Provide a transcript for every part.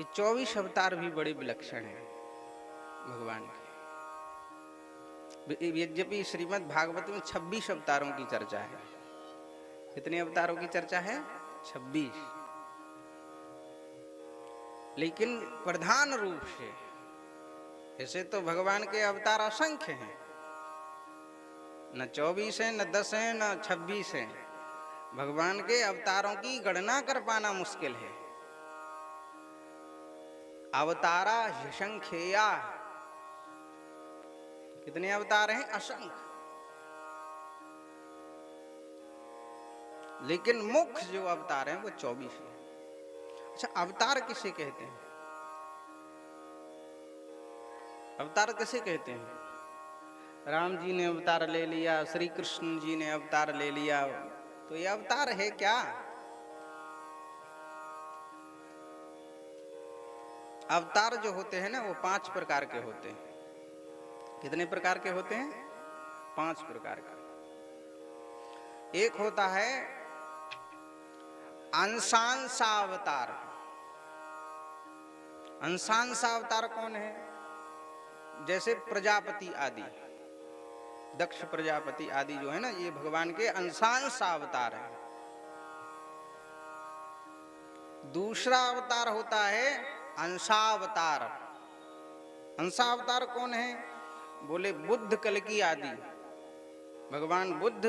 ये 24 अवतार भी बड़े विलक्षण हैं भगवान के। यद्यपि श्रीमद् भागवत में 26 अवतारों की चर्चा है। कितने अवतारों की चर्चा है? 26। लेकिन प्रधान रूप से, ऐसे तो भगवान के अवतार असंख्य हैं, न 24 है, न 10 है, न 26 है। भगवान के अवतारों की गणना कर पाना मुश्किल है। अवतारा ह्यसंख्येया, कितने अवतार हैं? असंख्य। लेकिन मुख्य जो अवतार हैं वो 24 हैं। अच्छा, अवतार किसे कहते हैं? अवतार किसे कहते हैं? राम जी ने अवतार ले लिया, श्री कृष्ण जी ने अवतार ले लिया, तो ये अवतार है क्या? अवतार जो होते हैं ना, वो 5 प्रकार के होते हैं। कितने प्रकार के होते हैं? 5 प्रकार के। एक होता है अंशांशावतार। अंशांशावतार कौन है? जैसे प्रजापति आदि, दक्ष प्रजापति आदि जो है ना, ये भगवान के अंशांशावतार हैं। दूसरा अवतार होता है अंशावतार। अंशावतार कौन है? बोले बुद्ध कल्कि आदि। भगवान बुद्ध,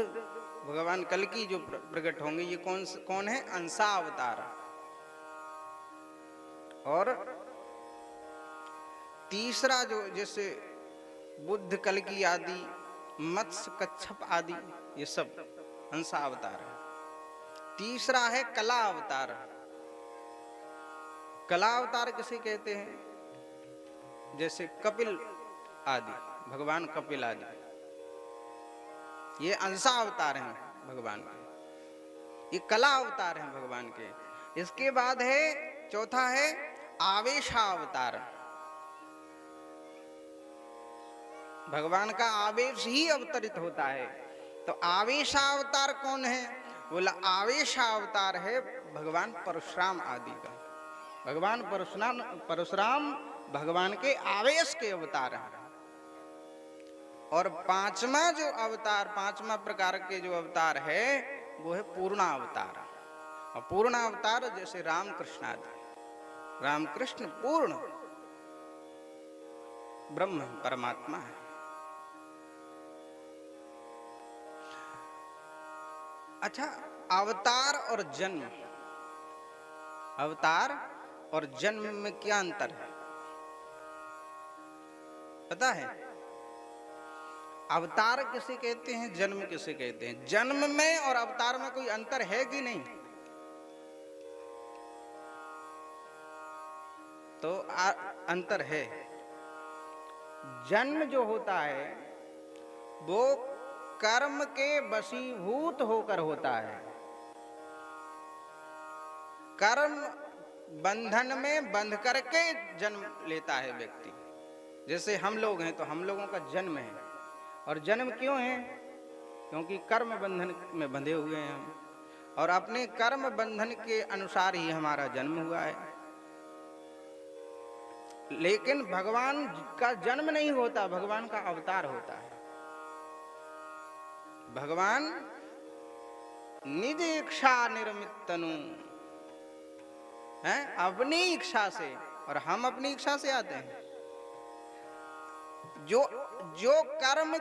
भगवान कल्कि जो प्रकट होंगे, ये कौन है? अंशावतार। और तीसरा जो, जैसे बुद्ध कल्कि आदि, मत्स्य कच्छप आदि, ये सब अंशावतार है। तीसरा है कला अवतार। कला अवतार किसे कहते हैं? जैसे कपिल आदि, भगवान कपिल आदि, ये अंशावतार हैं भगवान के, ये कला अवतार हैं भगवान के। इसके बाद है, चौथा है आवेशावतार। भगवान का आवेश ही अवतरित होता है। तो आवेशावतार कौन है? बोला आवेशावतार है भगवान परशुराम आदि का। भगवान परशुराम भगवान के आवेश के अवतार हैं। और 5वां जो अवतार, 5वां प्रकार के जो अवतार है, वो है पूर्णावतार। और पूर्णावतार जैसे रामकृष्ण आदि, रामकृष्ण पूर्ण ब्रह्म परमात्मा है। अच्छा, अवतार और जन्म, अवतार और जन्म में क्या अंतर है पता है? अवतार किसे कहते हैं, जन्म किसे कहते हैं? जन्म में और अवतार में कोई अंतर है कि नहीं? तो अंतर है। जन्म जो होता है वो कर्म के वशीभूत होकर होता है। कर्म बंधन में बंध करके जन्म लेता है व्यक्ति। जैसे हम लोग हैं, तो हम लोगों का जन्म है। और जन्म क्यों है? क्योंकि कर्म बंधन में बंधे हुए हैं हम, और अपने कर्म बंधन के अनुसार ही हमारा जन्म हुआ है। लेकिन भगवान का जन्म नहीं होता, भगवान का अवतार होता है। भगवान निज इच्छा निर्मित तनु है, अपनी इच्छा से, और हम अपनी इच्छा से आते हैं। जो कर्म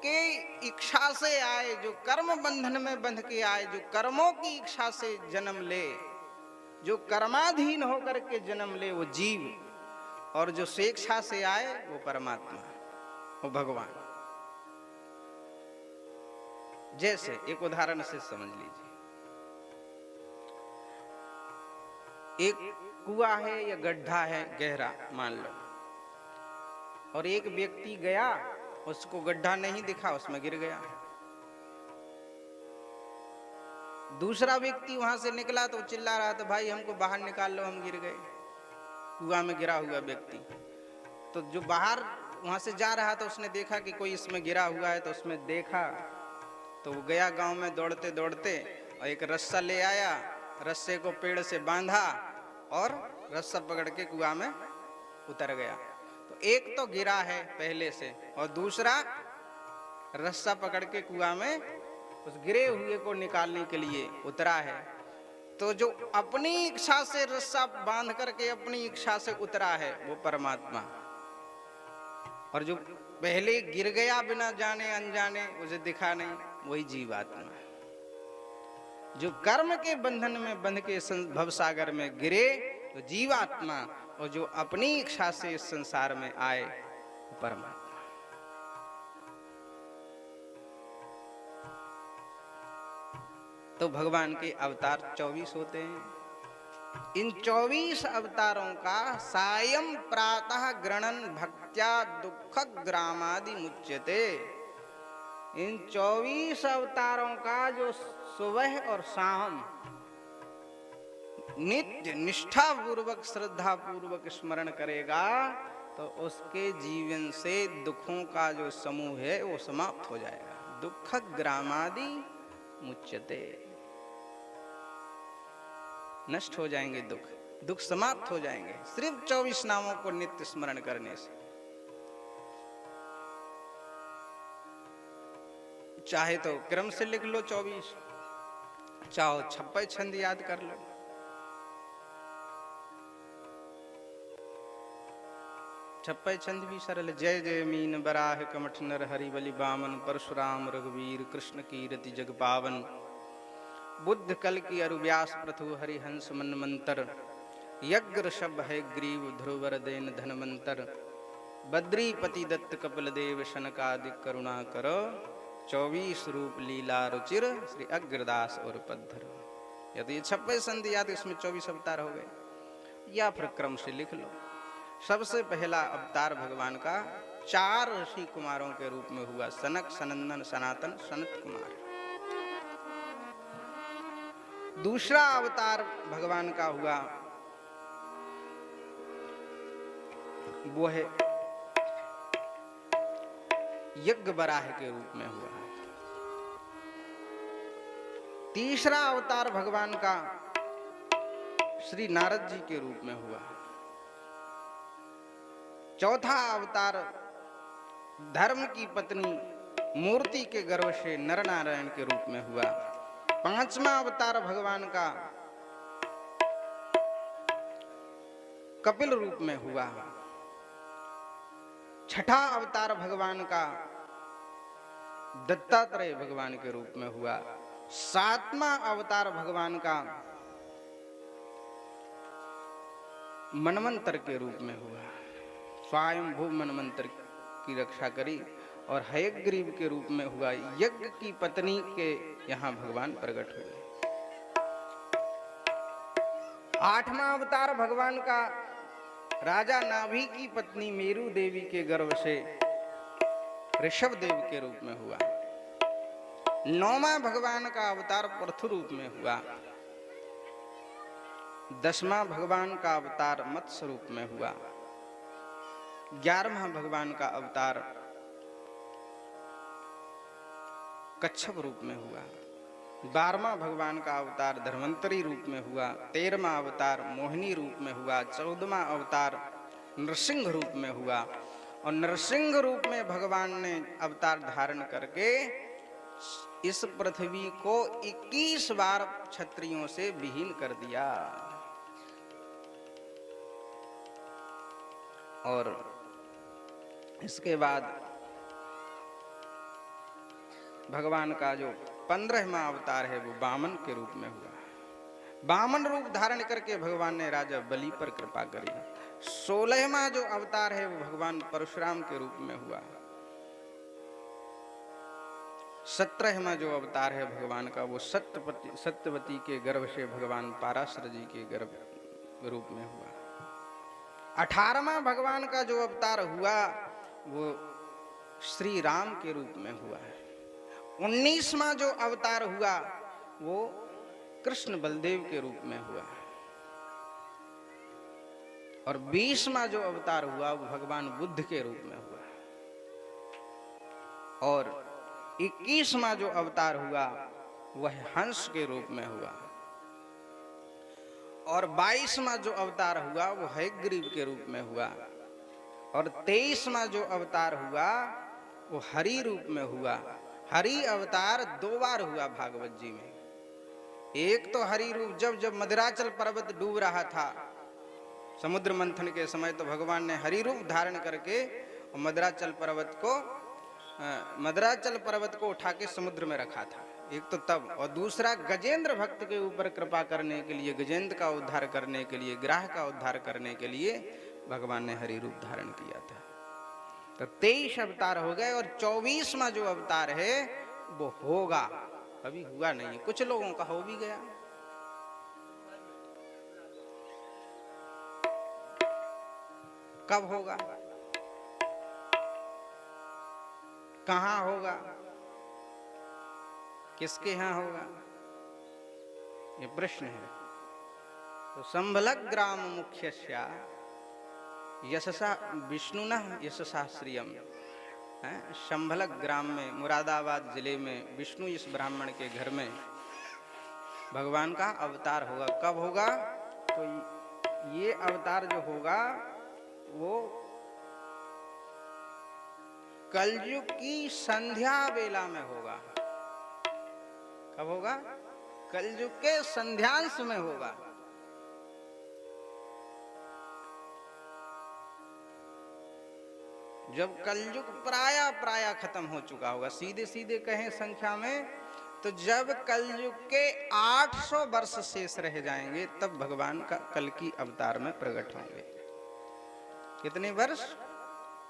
के इच्छा से आए, जो कर्म बंधन में बंध के आए, जो कर्मों की इच्छा से जन्म ले, जो कर्माधीन होकर के जन्म ले, वो जीव। और जो स्वेच्छा से आए, वो परमात्मा, वो भगवान। जैसे एक उदाहरण से समझ लीजिए, एक कुआं है या गड्ढा है गहरा मान लो, और एक व्यक्ति गया, उसको गड्ढा नहीं दिखा, उसमें गिर गया। दूसरा व्यक्ति वहां से निकला तो चिल्ला रहा था, भाई हमको बाहर निकाल लो, हम गिर गए। कुआं में गिरा हुआ व्यक्ति, तो जो बाहर वहां से जा रहा था, उसने देखा कि कोई इसमें गिरा हुआ है, तो उसमें देखा, तो वो गया गांव में दौड़ते दौड़ते, और एक रस्सा ले आया, रस्से को पेड़ से बांधा, और रस्सा पकड़ के कुआं में उतर गया। तो एक तो गिरा है पहले से, और दूसरा रस्सा पकड़ के कुआं में उस गिरे हुए को निकालने के लिए उतरा है। तो जो अपनी इच्छा से रस्सा बांध करके अपनी इच्छा से उतरा है वो परमात्मा, और जो पहले गिर गया बिना जाने अनजाने, उसे दिखा नहीं, वही जीवात्मा। जो कर्म के बंधन में बंध के भवसागर में गिरे तो जीवात्मा, और जो अपनी इच्छा से इस संसार में आए परमात्मा। तो भगवान के अवतार 24 होते हैं। इन 24 अवतारों का सायं प्रातः गृणन भक्त्या दुख ग्रामादि मुच्यते। इन 24 अवतारों का जो सुबह और शाम नित्य निष्ठा पूर्वक श्रद्धा पूर्वक स्मरण करेगा तो उसके जीवन से दुखों का जो समूह है वो समाप्त हो जाएगा। दुख ग्रामादि मुच्यते, नष्ट हो जाएंगे दुख, दुख समाप्त हो जाएंगे सिर्फ 24 नामों को नित्य स्मरण करने से। चाहे तो क्रम से लिख लो 24, चाहो 56 छंद याद कर लो। छप्पे छंद भी सरल। जय जय मीन बराह कमठ नर हरि बलि बामन, परशुराम रघुवीर कृष्ण कीरति जग पावन, बुद्ध कल की अरुव्यास प्रथु हरिहंस मन मंतर, यज्ञ ऋषभ है ग्रीव ध्रुवर देन धनवंतर, बद्रीपति दत्त कपिल देव शनकादिक करुणा कर, 24 रूप लीला रुचिर श्री अग्रदास और पद्धर। यदि 56 संधि याद, इसमें 24 अवतार हो गए। या फिर क्रम से लिख लो। सबसे पहला अवतार भगवान का 4 ऋषि कुमारों के रूप में हुआ, सनक सनंदन सनातन सनत कुमार। दूसरा अवतार भगवान का हुआ वो है यज्ञ बराह के रूप में हुआ। तीसरा अवतार भगवान का श्री नारद जी के रूप में हुआ। चौथा अवतार धर्म की पत्नी मूर्ति के गर्भ से नर नारायण के रूप में हुआ। पांचवा अवतार भगवान का कपिल रूप में हुआ। छठा अवतार भगवान का दत्तात्रेय भगवान के रूप में हुआ। सातवां अवतार भगवान का मनवंतर के रूप में हुआ। स्वयंभू मनवंतर की रक्षा करी और हयग्रीव के रूप में हुआ। यज्ञ की पत्नी के यहाँ भगवान प्रकट हुए। आठवां अवतार भगवान का राजा नाभि की पत्नी मेरु देवी के गर्भ से ऋषभ देव के रूप में हुआ। नौवां भगवान का अवतार पृथु रूप में हुआ। 10वां भगवान का अवतार मत्स्य रूप में हुआ। 11वां भगवान का अवतार कच्छप रूप में हुआ। 12वां भगवान का अवतार धर्मंतरी रूप में हुआ। 13वां अवतार मोहिनी रूप में हुआ। 14वां अवतार नरसिंह रूप में हुआ। और नरसिंह रूप में भगवान ने अवतार धारण करके इस पृथ्वी को 21 बार क्षत्रियों से विहीन कर दिया। और इसके बाद भगवान का जो 15वां अवतार है वो वामन के रूप में हुआ। वामन रूप धारण करके भगवान ने राजा बलि पर कृपा करी। 16वां जो अवतार है वो भगवान परशुराम के रूप में हुआ। 17वां जो अवतार है भगवान का वो सत्यवती के गर्भ से भगवान पाराशर जी के गर्भ रूप में हुआ। 18वां भगवान का जो अवतार हुआ वो श्री राम के रूप में हुआ है। 19वां जो अवतार हुआ वो कृष्ण बलदेव के रूप में हुआ। और 20वां जो अवतार हुआ वो भगवान बुद्ध के रूप में हुआ। और 21वां जो अवतार हुआ वह हंस के रूप में हुआ। और 22वां जो अवतार हुआ वो हयग्रीव के रूप में हुआ, और 23वां जो अवतार हुआ वो हरि रूप में हुआ। हरि अवतार 2 बार हुआ भागवत जी में। एक तो हरि रूप जब जब मदराचल पर्वत डूब रहा था समुद्र मंथन के समय, तो भगवान ने हरि रूप धारण करके मदराचल पर्वत को उठा के समुद्र में रखा था, एक तो तब। और दूसरा गजेंद्र भक्त के ऊपर कृपा करने के लिए, गजेंद्र का उद्धार करने के लिए, ग्राह का उद्धार करने के लिए भगवान ने हरि रूप धारण किया था। तो 23 अवतार हो गए, और 24वां जो अवतार है वो होगा, अभी हुआ नहीं है, कुछ लोगों का हो भी गया। कब होगा, कहां होगा, किसके यहां होगा, ये प्रश्न है। तो संभलक ग्राम मुख्यस्या यशसा विष्णुना यशसा श्रियम। संभलक ग्राम में, मुरादाबाद जिले में, विष्णु इस ब्राह्मण के घर में भगवान का अवतार होगा। कब होगा, तो ये अवतार जो होगा वो कलयुग की संध्या वेला में होगा। कब होगा, कलयुग के संध्यांश में होगा। जब कलयुग प्राय खत्म हो चुका होगा, सीधे सीधे कहें संख्या में, तो जब कलयुग के 800 वर्ष शेष रह जाएंगे तब भगवान का कल की अवतार में प्रकट होंगे। कितने वर्ष,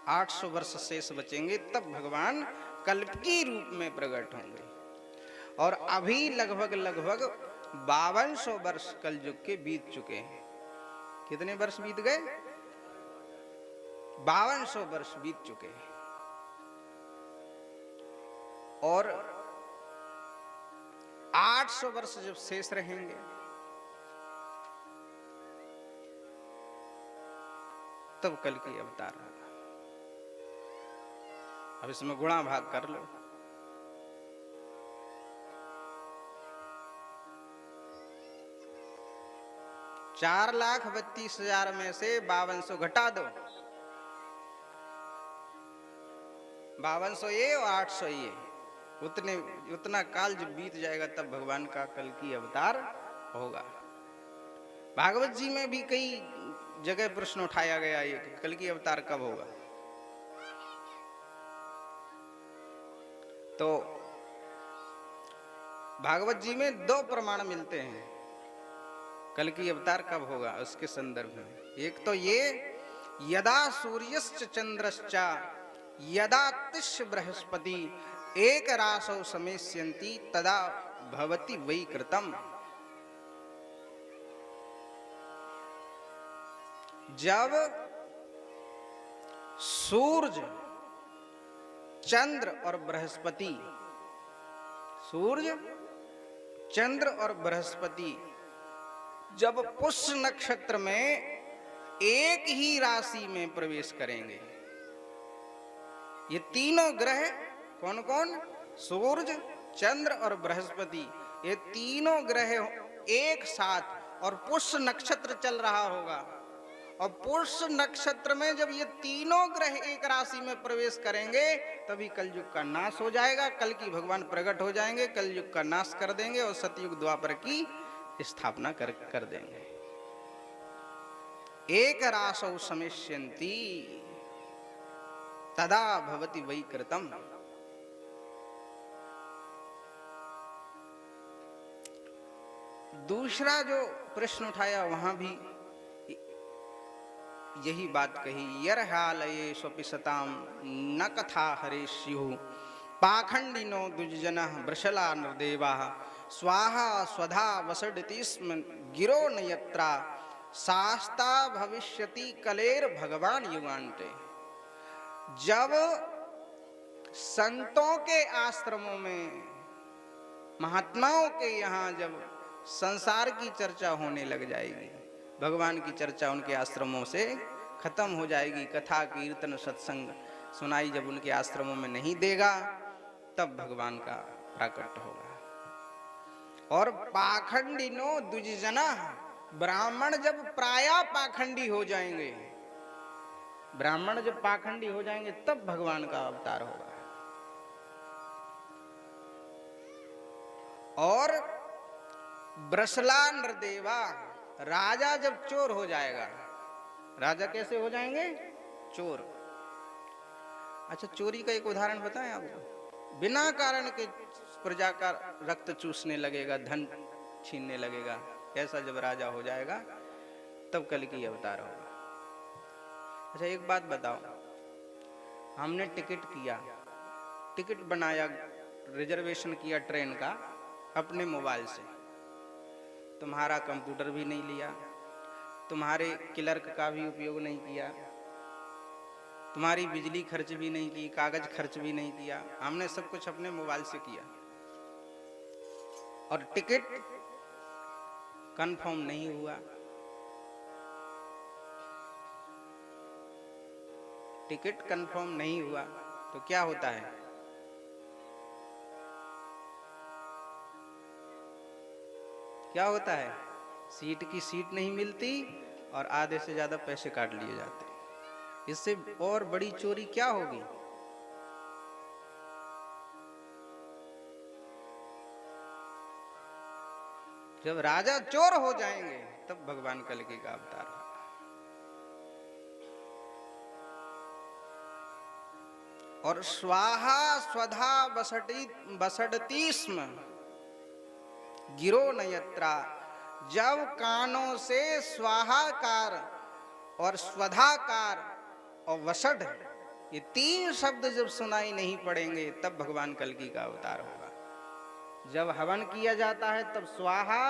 800 वर्ष शेष बचेंगे तब भगवान कल्की रूप में प्रकट होंगे। और अभी लगभग 5200 वर्ष कलयुग के बीत चुके हैं। कितने वर्ष बीत गए, 5200 वर्ष बीत चुके हैं। और 800 वर्ष जब शेष रहेंगे तब कल की अवतार होगा। अब इसमें गुणा भाग कर लो। चार 4,32,000 में से 5200 घटा दो, 5200 ये और 800 ये, उतना काल जब बीत जाएगा तब भगवान का कल की अवतार होगा। भागवत जी में भी कई जगह प्रश्न उठाया गया ये कि कल की अवतार कब होगा। तो भागवत जी में 2 प्रमाण मिलते हैं कल की अवतार कब होगा उसके संदर्भ में। एक तो ये यदा सूर्यश्च चंद्रश्च यदा तिष्ठ बृहस्पति एक रासौ समेष्यन्ति तदा भवति वै कृतम्। जब सूर्य, चंद्र और बृहस्पति, सूर्य, चंद्र और बृहस्पति जब पुष्य नक्षत्र में एक ही राशि में प्रवेश करेंगे, ये तीनों ग्रह कौन कौन, सूर्य, चंद्र और बृहस्पति, ये तीनों ग्रह एक साथ, और पुष्य नक्षत्र चल रहा होगा, और पुष्य नक्षत्र में जब ये तीनों ग्रह एक राशि में प्रवेश करेंगे तभी कलयुग का नाश हो जाएगा। कल की भगवान प्रकट हो जाएंगे, कलयुग का नाश कर देंगे और सतयुग द्वापर की स्थापना कर देंगे। एक रासौ समेष्यन्ति तदा भवति वै कृतम्। दूसरा जो प्रश्न उठाया वहां भी यही बात कही, यर्हालये स्वपि सताम न कथा हरे स्युः पाखंडिनो द्विजनः वृषला नृदेवाः स्वाहा स्वधा वसडति स्म गिरो नयत्रा शास्ता भविष्यति कलेर भगवान युगान्ते। जब संतों के आश्रमों में, महात्माओं के यहाँ जब संसार की चर्चा होने लग जाएगी, भगवान की चर्चा उनके आश्रमों से खत्म हो जाएगी, कथा कीर्तन सत्संग सुनाई जब उनके आश्रमों में नहीं देगा तब भगवान का प्राकट्य होगा। और पाखंडिनो द्विजना, ब्राह्मण जब प्राय पाखंडी हो जाएंगे, ब्राह्मण जब पाखंडी हो जाएंगे तब भगवान का अवतार होगा। और ब्रसला नृदेवा, राजा जब चोर हो जाएगा, राजा कैसे हो जाएंगे? चोर। अच्छा, चोरी का एक उदाहरण बताएं आपको। बिना कारण के प्रजा का रक्त चूसने लगेगा, धन छीनने लगेगा, ऐसा जब राजा हो जाएगा तब कल की अवतार होगा। अच्छा, एक बात बताओ, हमने टिकट किया, टिकट बनाया, रिजर्वेशन किया ट्रेन का अपने मोबाइल से, तुम्हारा कंप्यूटर भी नहीं लिया, तुम्हारे क्लर्क का भी उपयोग नहीं किया, तुम्हारी बिजली खर्च भी नहीं की, कागज खर्च भी नहीं किया, हमने सब कुछ अपने मोबाइल से किया और टिकट कंफर्म नहीं हुआ, टिकट कंफर्म नहीं हुआ तो क्या होता है? क्या होता है? सीट की सीट नहीं मिलती और आधे से ज्यादा पैसे काट लिए जाते हैं। इससे और बड़ी चोरी क्या होगी? जब राजा चोर हो जाएंगे तब भगवान कल्कि का अवतार होगा। और स्वाहा स्वधा बसडती स्म गिरो नयत्रा, जब कानों से स्वाहाकार और स्वधाकार और वसड, ये तीन शब्द जब सुनाई नहीं पड़ेंगे तब भगवान कल्कि का अवतार होगा। जब हवन किया जाता है तब स्वाहा,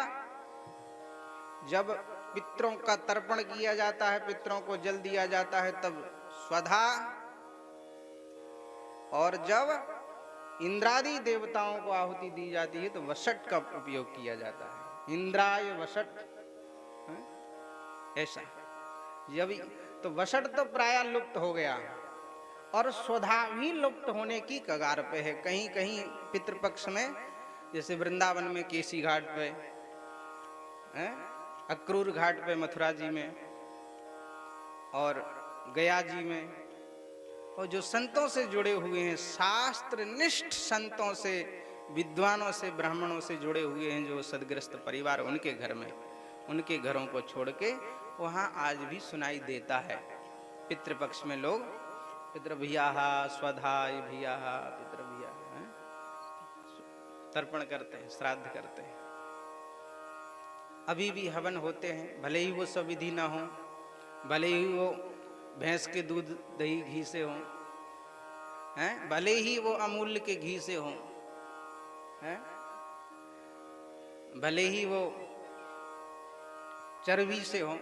जब पितरों का तर्पण किया जाता है, पितरों को जल दिया जाता है तब स्वधा, और जब इंद्रादि देवताओं को आहुति दी जाती है तो वसट का उपयोग किया जाता है, इंद्राय वसट, ऐसा। जब तो वसट तो प्राय लुप्त हो गया और स्वधा भी लुप्त होने की कगार पे है। कहीं कहीं पितृपक्ष में, जैसे वृंदावन में केसी घाट पे, अक्रूर घाट पे मथुरा जी में, और गया जी में, और जो संतों से जुड़े हुए हैं, शास्त्र निष्ठ संतों से, विद्वानों से, ब्राह्मणों से जुड़े हुए हैं, जो सदग्रस्त परिवार, उनके घर में, उनके घरों को छोड़ के वहाँ आज भी सुनाई देता है। पितृपक्ष में लोग पितृभिया स्वधाय भिया पितृभिया तर्पण करते हैं, श्राद्ध करते हैं। अभी भी हवन होते हैं, भले ही वो स्वविधि ना हो, भले ही वो भैंस के दूध दही घी से हो, हैं, भले ही वो अमूल्य के घी से हो, हैं, भले ही वो चर्बी से हो,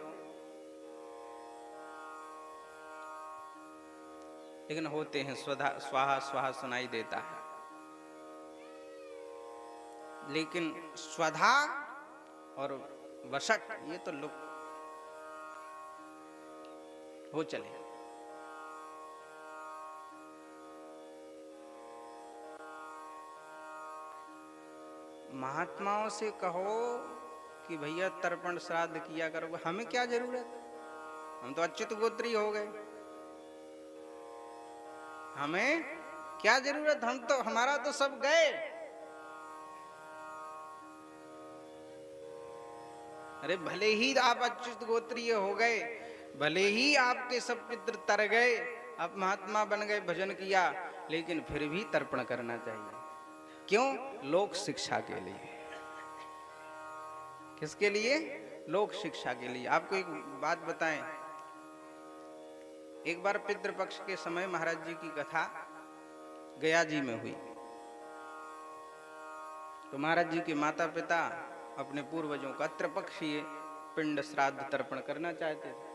लेकिन होते हैं। स्वाहा स्वाहा सुनाई देता है, लेकिन स्वधा और वसट ये तो लुप्त हो चले। महात्माओं से कहो कि भैया तर्पण श्राद्ध किया करो, हमें क्या जरूरत, हम तो अच्युत गोत्री हो गए, हमें क्या जरूरत, हम तो, हमारा तो सब गए। अरे भले ही आप अच्युत गोत्रीय हो गए, भले ही आपके सब पितृ तर गए, आप महात्मा बन गए, भजन किया, लेकिन फिर भी तर्पण करना चाहिए। क्यों? लोक शिक्षा के लिए। किसके लिए? लोक शिक्षा के लिए। आपको एक बात बताएं, एक बार पितृपक्ष के समय महाराज जी की कथा गया जी में हुई। तो महाराज जी के माता पिता अपने पूर्वजों का त्रिपक्षीय पिंड श्राद्ध तर्पण करना चाहते थे।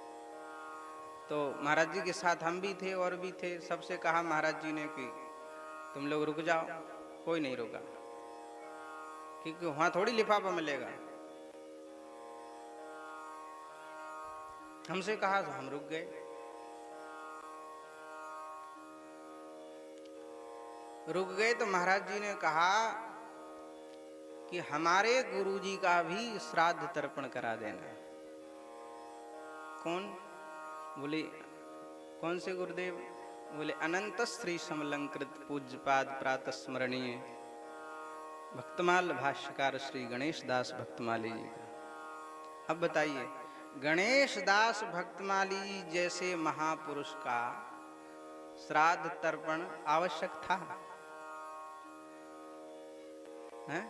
तो महाराज जी के साथ हम भी थे और भी थे। सबसे कहा महाराज जी ने कि तुम लोग रुक जाओ। कोई नहीं रुका, क्योंकि वहां थोड़ी लिफाफा मिलेगा। हमसे कहा तो हम रुक गए। रुक गए तो महाराज जी ने कहा कि हमारे गुरुजी का भी श्राद्ध तर्पण करा देना। कौन? बोले कौन से गुरुदेव? बोले अनंत श्री समलंकृत पूज्यपाद प्रातः स्मरणीय भक्तमाल भाष्यकार श्री गणेश दास भक्तमाली जी का। अब बताइए, गणेश दास भक्तमाली जैसे महापुरुष का श्राद्ध तर्पण आवश्यक था? है?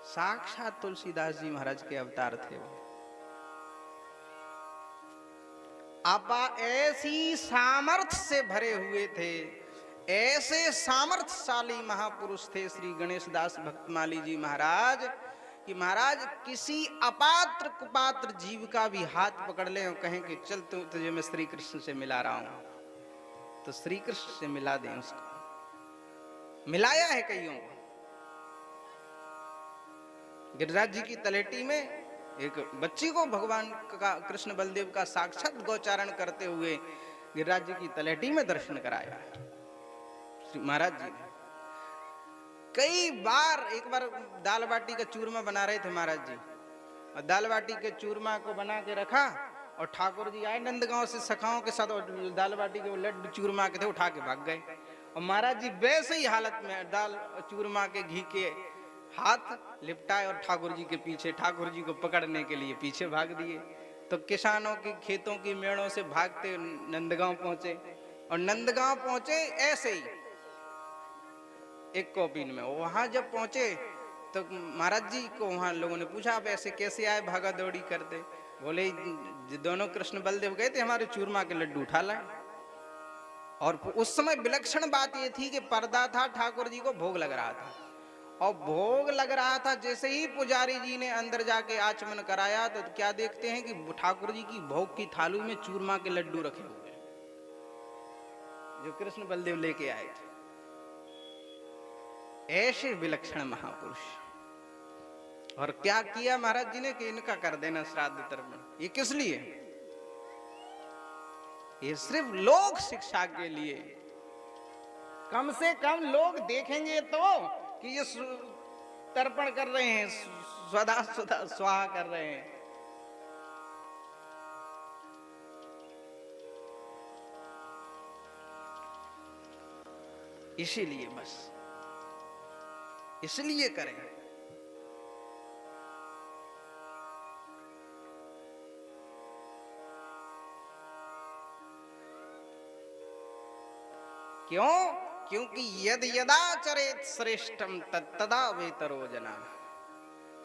साक्षात तुलसीदास जी महाराज के अवतार थे वो। आपा ऐसी सामर्थ्य से भरे हुए थे, ऐसे सामर्थ्यशाली महापुरुष थे श्री गणेश दास भक्तमाली जी महाराज कि महाराज किसी अपात्र कुपात्र जीव का भी हाथ पकड़ ले और कहें कि चल तुझे मैं श्री कृष्ण से मिला रहा हूं, तो श्री कृष्ण से मिला दें उसको। मिलाया है कईयों को। गिरिराज जी की तलेटी में एक बच्ची को भगवान का कृष्ण बलदेव का साक्षात गौचारण करते हुए गिरिराज जी की तलेटी में दर्शन कराया श्री महाराज जी ने। कई बार, एक बार दाल बाटी का चूरमा बना रहे थे महाराज जी, और दाल बाटी के चूरमा को बना के रखा और ठाकुर जी आए नंदगांव से सखाओं के साथ, और दाल बाटी के वो लड्डू चूरमा के थे उठा के भाग गए, और महाराज जी वैसे ही हालत में दाल चूरमा के घी के हाथ लिपटाए और ठाकुर जी के पीछे, ठाकुर जी को पकड़ने के लिए पीछे भाग दिए। तो किसानों की खेतों की मेड़ों से भागते नंदगांव पहुंचे, और नंदगांव पहुंचे ऐसे ही एक कॉपिन में। वहां जब पहुंचे तो महाराज जी को वहां लोगों ने पूछा आप ऐसे कैसे आए भागा दौड़ी करते? बोले दोनों कृष्ण बलदेव गए थे हमारे चूरमा के लड्डू उठा लाए। और उस समय विलक्षण बात ये थी कि पर्दा था, ठाकुर जी को भोग लग रहा था, और भोग लग रहा था जैसे ही पुजारी जी ने अंदर जाके आचमन कराया तो क्या देखते हैं कि ठाकुर जी की भोग की थाली में चूरमा के लड्डू रखे हुए जो कृष्ण बलदेव लेके आए थे। ऐसे विलक्षण महापुरुष। और क्या किया महाराज जी ने कि इनका कर देना श्राद्ध तर्पण। ये किस लिए? ये सिर्फ लोक शिक्षा के लिए। कम से कम लोग देखेंगे तो कि ये तर्पण कर रहे हैं, स्वदा स्वदा स्वाहा कर रहे हैं। इसीलिए, बस इसलिए करें। क्यों? क्योंकि यद यदा चरेत श्रेष्ठम तत्तदा वेतरो जना।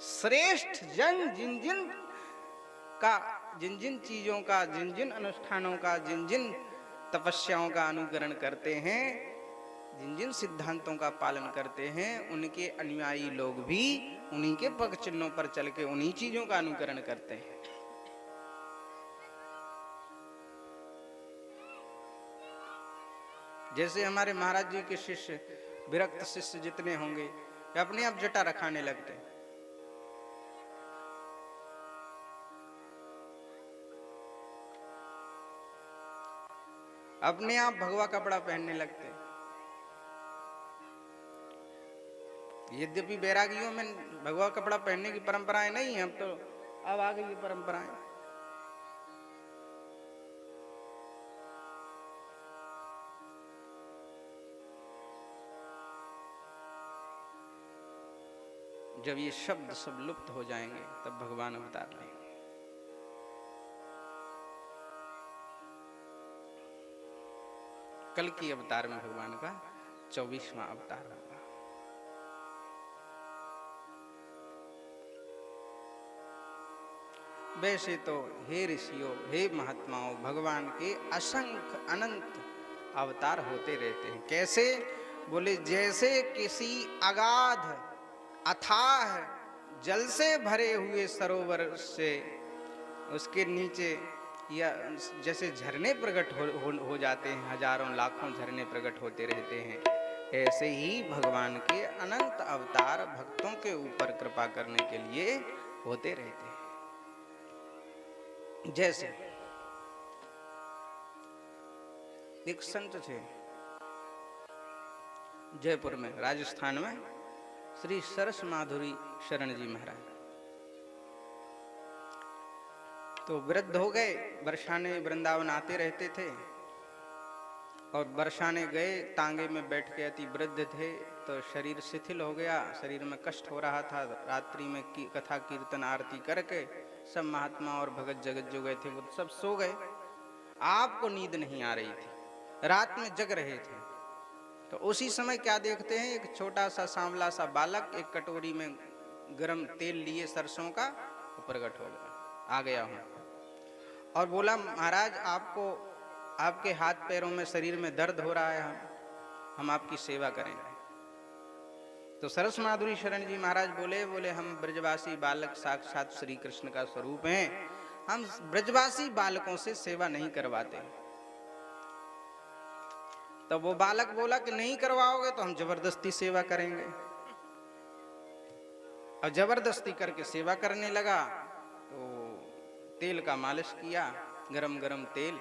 श्रेष्ठ जन जिन जिन चीजों का, जिन जिन अनुष्ठानों का, जिन जिन तपस्याओं का अनुकरण करते हैं, जिन जिन सिद्धांतों का पालन करते हैं, उनके अनुयायी लोग भी उन्हीं के पग चिन्हों पर चल के उन्हीं चीजों का अनुकरण करते हैं। जैसे हमारे महाराज जी के शिष्य, विरक्त शिष्य जितने होंगे, अपने आप जटा रखाने लगते, अपने आप भगवा कपड़ा पहनने लगते। यद्यपि बैरागियों में भगवा कपड़ा पहनने की परंपराएं नहीं है, अब आ गई ये परंपराएं। जब ये शब्द सब लुप्त हो जाएंगे तब भगवान अवतार लेंगे। कल की अवतार में भगवान का 24वां अवतार होगा। वैसे तो हे ऋषियों, हे महात्माओं, भगवान के असंख्य अनंत अवतार होते रहते हैं। कैसे? बोले जैसे किसी अगाध अथाह जल से भरे हुए सरोवर से उसके नीचे या जैसे झरने प्रकट हो जाते हैं, हजारों लाखों झरने प्रकट होते रहते हैं, ऐसे ही भगवान के अनंत अवतार भक्तों के ऊपर कृपा करने के लिए होते रहते हैं। जैसे एक संत थे जयपुर में, राजस्थान में, श्री सरस माधुरी शरण जी महाराज। तो वृद्ध हो गए, बरसाने वृंदावन आते रहते थे और बरसाने गए, तांगे में बैठ के अति वृद्ध थे, तो शरीर शिथिल हो गया, शरीर में कष्ट हो रहा था। रात्रि में कथा कीर्तन आरती करके सब महात्मा और भगत जगत जो गए थे वो सब सो गए। आपको नींद नहीं आ रही थी, रात में जग रहे थे। तो उसी समय क्या देखते हैं, एक छोटा सा सांवला सा बालक एक कटोरी में गरम तेल लिए सरसों का प्रकट हो गया, आ गया हूँ और बोला महाराज आपको, आपके हाथ पैरों में शरीर में दर्द हो रहा है, हम आपकी सेवा करेंगे। तो सरस माधुरी शरण जी महाराज बोले हम ब्रजवासी बालक साक्षात श्री कृष्ण का स्वरूप हैं, हम ब्रजवासी बालकों से सेवा नहीं करवाते। तो वो बालक बोला कि नहीं करवाओगे तो हम जबरदस्ती सेवा करेंगे। और जबरदस्ती करके सेवा करने लगा। तो तेल का मालिश किया, गरम गरम तेल।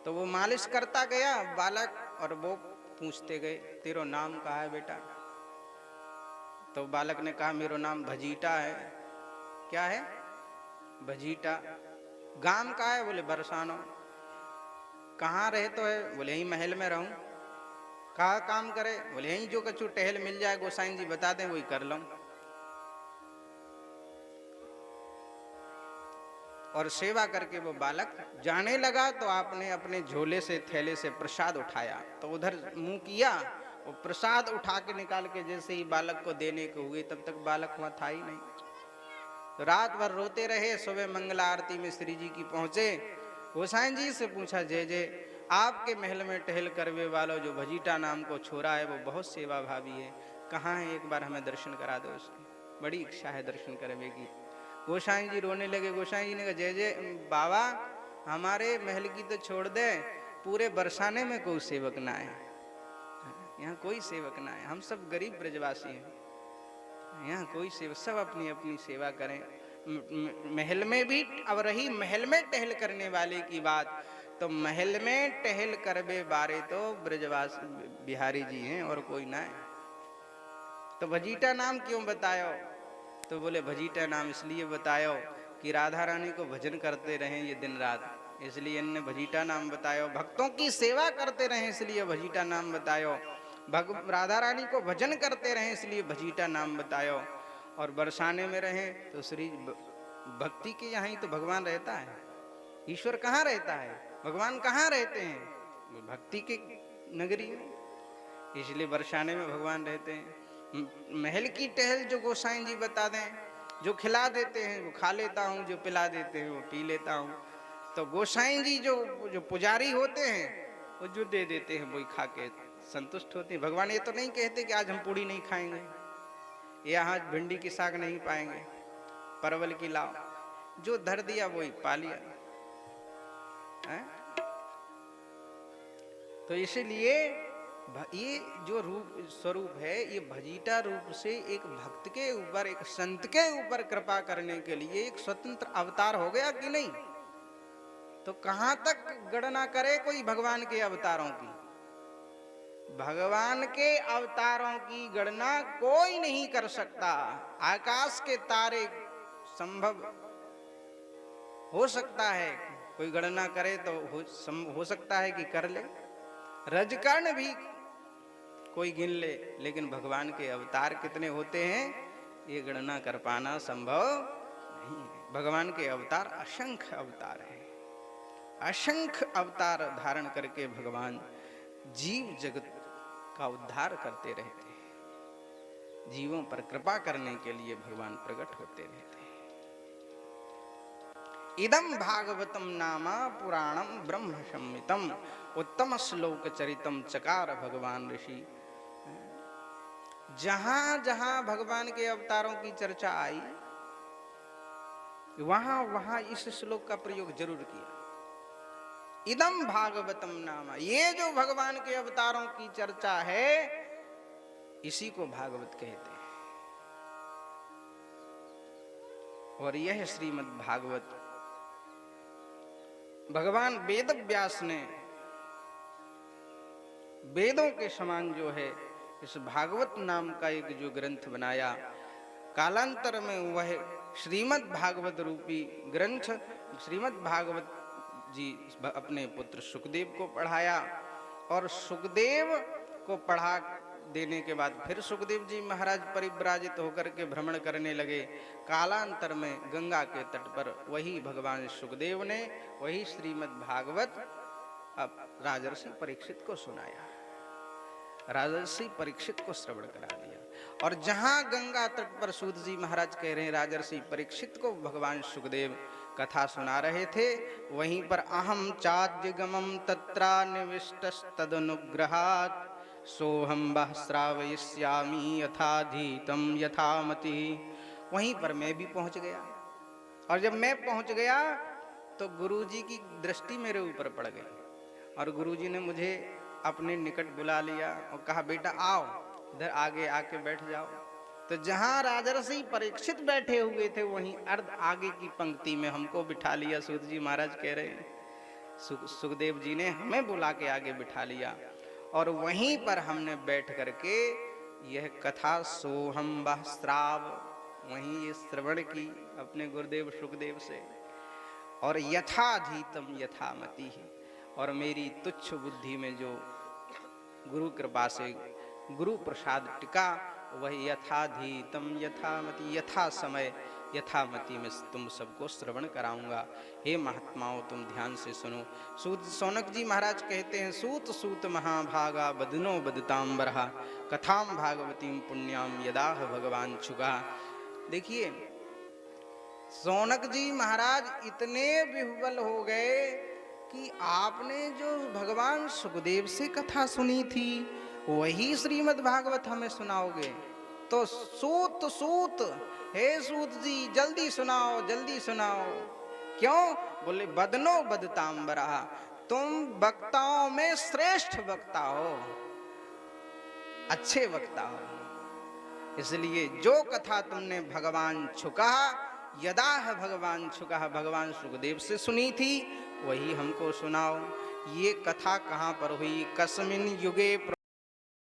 तो वो मालिश करता गया बालक, और वो पूछते गए तेरो नाम कहा है बेटा? तो बालक ने कहा मेरो नाम भजीटा है। क्या है? भजीटा। गांव का है? बोले बरसानो। कहाँ रहे तो है? बोले यहीं महल में रहूं। कहा काम करे? बोले यहीं जो कछु टहल मिल जाए गोसाई जी बता दें वही कर लूं। और सेवा करके वो बालक जाने लगा। तो आपने अपने झोले से थैले से प्रसाद उठाया, तो उधर मुंह किया, वो प्रसाद उठा के निकाल के जैसे ही बालक को देने को हुए तब तक बालक वहां था ही नहीं। तो रात भर रोते रहे। सुबह मंगला आरती में श्री जी की पहुंचे, गोसाई जी से पूछा जय जय आपके महल में टहल करवे वालों जो भजीटा नाम को छोरा है वो बहुत सेवा भावी है, कहाँ है? एक बार हमें दर्शन करा दो उसकी, बड़ी इच्छा है दर्शन करवे की। गोसाई जी रोने लगे। गोसाई जी ने कहा जय जय बाबा हमारे महल की तो छोड़ दे, पूरे बरसाने में कोई सेवक ना है, यहाँ कोई सेवक ना है, हम सब गरीब ब्रजवासी हैं, यहाँ कोई सेवक, सब अपनी अपनी सेवा करें। महल में भी, अब रही महल में टहल करने वाले की बात, तो महल में टहल करबे बारे तो ब्रजवास बिहारी जी हैं और कोई ना है। तो भजीटा नाम क्यों बतायो? तो बोले भजीटा नाम इसलिए बतायो कि राधा रानी को भजन करते रहें ये दिन रात, इसलिए इन्हें भजीटा नाम बतायो। भक्तों की सेवा करते रहें इसलिए भजीटा नाम बतायो। राधा रानी को भजन करते रहें इसलिए भजीटा नाम बतायो। और बरसाने में रहें तो श्री भक्ति के यहाँ ही तो भगवान रहता है। ईश्वर कहाँ रहता है? भगवान कहाँ रहते हैं? भक्ति के नगरी में, इसलिए बरसाने में भगवान रहते हैं। महल की टहल जो गोसाई जी बता दें, जो खिला देते हैं वो खा लेता हूँ, जो पिला देते हैं वो पी लेता हूँ। तो गोसाई जी जो पुजारी होते हैं वो जो दे देते हैं वही खा के संतुष्ट होते हैं। भगवान ये तो नहीं कहते कि आज हम पूड़ी नहीं खाएंगे, या आज भिंडी की साग नहीं पाएंगे, परवल की लाओ, जो धर दिया वही पा लिया है? तो इसीलिए ये जो रूप स्वरूप है ये भजीटा रूप से एक भक्त के ऊपर, एक संत के ऊपर कृपा करने के लिए एक स्वतंत्र अवतार हो गया कि नहीं? तो कहां तक गणना करे कोई भगवान के अवतारों की? भगवान के अवतारों की गणना कोई नहीं कर सकता। आकाश के तारे संभव हो सकता है कोई गणना करे तो हो सकता है कि कर ले, रजकर्ण भी कोई गिन ले, लेकिन भगवान के अवतार कितने होते हैं ये गणना कर पाना संभव नहीं है। भगवान के अवतार असंख्य अवतार हैं, असंख्य अवतार धारण करके भगवान जीव जगत का उद्धार करते रहते हैं। जीवों पर कृपा करने के लिए भगवान प्रकट होते रहते हैं। इदम भागवतम नामा पुराणम ब्रह्म संहितम उत्तम श्लोक चरितम चकार भगवान ऋषि। जहां जहां भगवान के अवतारों की चर्चा आई वहां वहां इस श्लोक का प्रयोग जरूर किया। इदम भागवतम नामा, ये जो भगवान के अवतारों की चर्चा है इसी को भागवत कहते हैं। और यह श्रीमद् भागवत भगवान वेद व्यास ने वेदों के समान जो है इस भागवत नाम का एक जो ग्रंथ बनाया, कालांतर में वह श्रीमद् भागवत रूपी ग्रंथ श्रीमद् भागवत जी अपने पुत्र सुखदेव को पढ़ाया, और सुखदेव को पढ़ा देने के बाद फिर सुखदेव जी महाराज परिव्राजित होकर के भ्रमण करने लगे। कालांतर में गंगा के तट पर वही भगवान सुखदेव ने वही श्रीमद् भागवत अब राजर्षि परीक्षित को सुनाया, राजर्षि परीक्षित को श्रवण करा दिया। और जहां गंगा तट पर सूत जी महाराज कह रहे हैं राजर्षि परीक्षित को भगवान सुखदेव कथा सुना रहे थे, वहीं पर अहम चाद्यगमं तत्रा निविष्टस्तदनुग्रहात् सोहम वह श्रावयिष्यामि यथाधीतं यथामति। वहीं पर मैं भी पहुंच गया, और जब मैं पहुंच गया तो गुरुजी की दृष्टि मेरे ऊपर पड़ गई, और गुरुजी ने मुझे अपने निकट बुला लिया और कहा बेटा आओ इधर आगे आके बैठ जाओ। तो जहां राजर्षि परीक्षित बैठे हुए थे वहीं अर्ध आगे की पंक्ति में हमको बिठा लिया। सूत जी महाराज कह रहे हैं सुखदेव जी ने हमें बुला के आगे बिठा लिया, और वहीं पर हमने बैठ करके यह कथा सोहम वह श्राव वहीं ये श्रवण की अपने गुरुदेव सुखदेव से, और यथाधीतम यथामति है, और मेरी तुच्छ बुद्धि में जो गुरु कृपा से गुरु प्रसाद टिका वह यथाधीतम यथामति यथा समय यथामति में तुम सबको श्रवण कराऊंगा। हे महात्माओं तुम ध्यान से सुनो। सूत सौनक जी महाराज कहते हैं सूत सूत महाभागा बदनो बदतांबरहा कथाम भागवतीम पुण्याम यदाह भगवान छुगा। देखिए सौनक जी महाराज इतने विह्वल हो गए कि आपने जो भगवान सुखदेव से कथा सुनी थी वही श्रीमद् भागवत हमें सुनाओगे? तो सूत सूत हे सूत जी जल्दी सुनाओ जल्दी सुनाओ। क्यों? बोले बदनो बदतांबरा, तुम वक्ताओं में श्रेष्ठ वक्ता हो, अच्छे वक्ता हो, इसलिए जो कथा तुमने भगवान छुका यदा है भगवान छुका भगवान सुखदेव से सुनी थी वही हमको सुनाओ। ये कथा कहाँ पर हुई? कस्मिन युगे